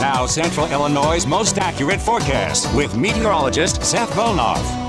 Now, Central Illinois' most accurate forecast with meteorologist Seth Bohnhoff.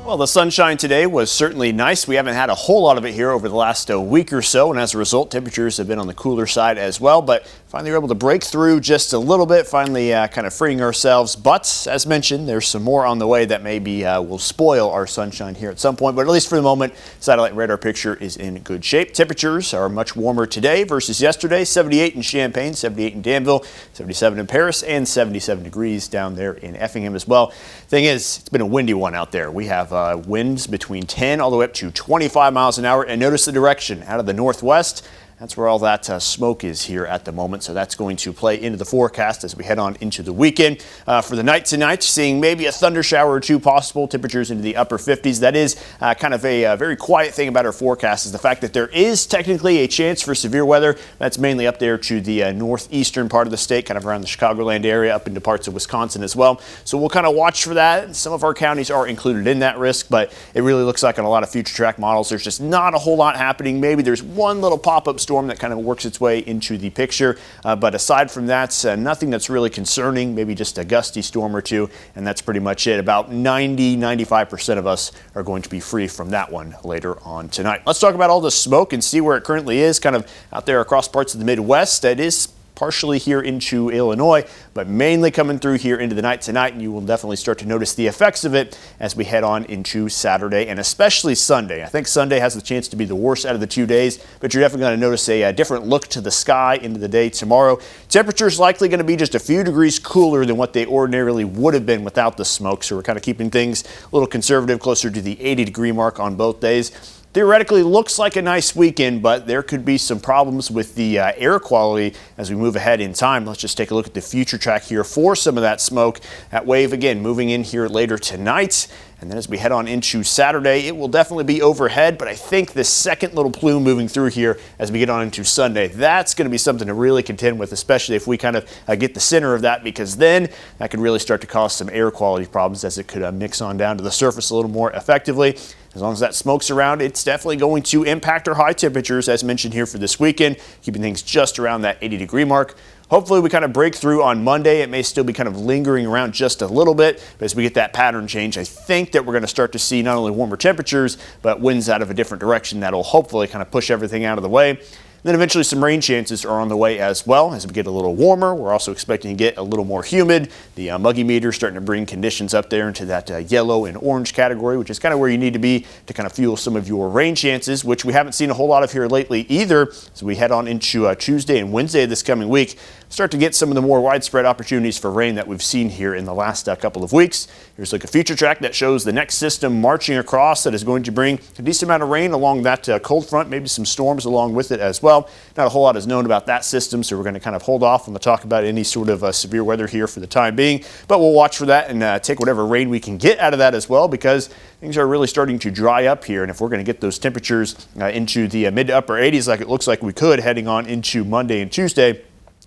Well, the sunshine today was certainly nice. We haven't had a whole lot of it here over the last week or so, and as a result, temperatures have been on the cooler side as well. But finally, we're able to break through just a little bit, finally kind of freeing ourselves. But as mentioned, there's some more on the way that maybe will spoil our sunshine here at some point. But at least for the moment, satellite radar picture is in good shape. Temperatures are much warmer today versus yesterday. 78 in Champaign, 78 in Danville, 77 in Paris, and 77 degrees down there in Effingham as well. Thing is, it's been a windy one out there. We have winds between 10 all the way up to 25 miles an hour, and notice the direction out of the northwest. That's where all that smoke is here at the moment, so that's going to play into the forecast as we head on into the weekend. For the night tonight, seeing maybe a thunder shower or two possible, temperatures into the upper 50s. That is kind of a very quiet thing about our forecast, is the fact that there is technically a chance for severe weather. That's mainly up there to the northeastern part of the state, kind of around the Chicagoland area, up into parts of Wisconsin as well. So we'll kind of watch for that. Some of our counties are included in that risk, but it really looks like on a lot of future track models, there's just not a whole lot happening. Maybe there's one little pop-up storm that kind of works its way into the picture. But aside from that, nothing that's really concerning, maybe just a gusty storm or two, and that's pretty much it. About 95% of us are going to be free from that one later on tonight. Let's talk about all the smoke and see where it currently is, kind of out there across parts of the Midwest. It is partially here into Illinois, but mainly coming through here into the night tonight, and you will definitely start to notice the effects of it as we head on into Saturday and especially Sunday. I think Sunday has the chance to be the worst out of the 2 days, but you're definitely going to notice a different look to the sky into the day tomorrow. Temperatures likely going to be just a few degrees cooler than what they ordinarily would have been without the smoke, so we're kind of keeping things a little conservative, closer to the 80-degree mark on both days. Theoretically looks like a nice weekend, but there could be some problems with the air quality as we move ahead in time. Let's just take a look at the future track here for some of that smoke. That wave again moving in here later tonight. And then as we head on into Saturday, it will definitely be overhead, but I think the second little plume moving through here as we get on into Sunday, that's going to be something to really contend with, especially if we kind of get the center of that, because then that could really start to cause some air quality problems as it could mix on down to the surface a little more effectively. As long as that smoke's around, it's definitely going to impact our high temperatures, as mentioned here for this weekend, keeping things just around that 80-degree mark. Hopefully we kind of break through on Monday. It may still be kind of lingering around just a little bit, but as we get that pattern change, I think that we're going to start to see not only warmer temperatures, but winds out of a different direction that'll hopefully kind of push everything out of the way. Then eventually some rain chances are on the way as well as we get a little warmer. We're also expecting to get a little more humid. The muggy meter starting to bring conditions up there into that yellow and orange category, which is kind of where you need to be to kind of fuel some of your rain chances, which we haven't seen a whole lot of here lately either. So we head on into Tuesday and Wednesday this coming week, start to get some of the more widespread opportunities for rain that we've seen here in the last couple of weeks. Here's like a future track that shows the next system marching across that is going to bring a decent amount of rain along that cold front, maybe some storms along with it as well. Not a whole lot is known about that system, so we're going to kind of hold off on the talk about any sort of severe weather here for the time being, but we'll watch for that and take whatever rain we can get out of that as well, because things are really starting to dry up here, and if we're going to get those temperatures into the mid to upper 80s like it looks like we could heading on into Monday and Tuesday,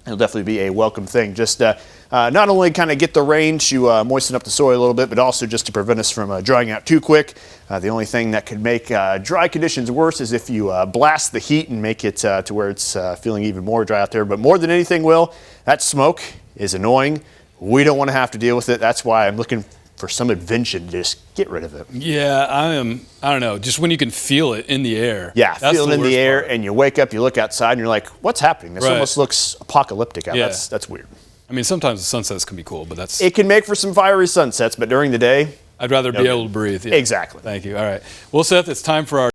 it'll definitely be a welcome thing. Just not only kind of get the rain to moisten up the soil a little bit, but also just to prevent us from drying out too quick. The only thing that could make dry conditions worse is if you blast the heat and make it to where it's feeling even more dry out there. But more than anything, Will, that smoke is annoying. We don't want to have to deal with it. That's why I'm looking for some invention to just get rid of it. Yeah, I don't know, just when you can feel it in the air. Yeah, feel it in the air, and you wake up, you look outside, and you're like, what's happening? This almost looks apocalyptic out. Yeah. That's weird. I mean, sometimes the sunsets can be cool, but that's... It can make for some fiery sunsets, but during the day... I'd rather be able to breathe. Yeah. Exactly. Thank you. All right. Well, Seth, it's time for our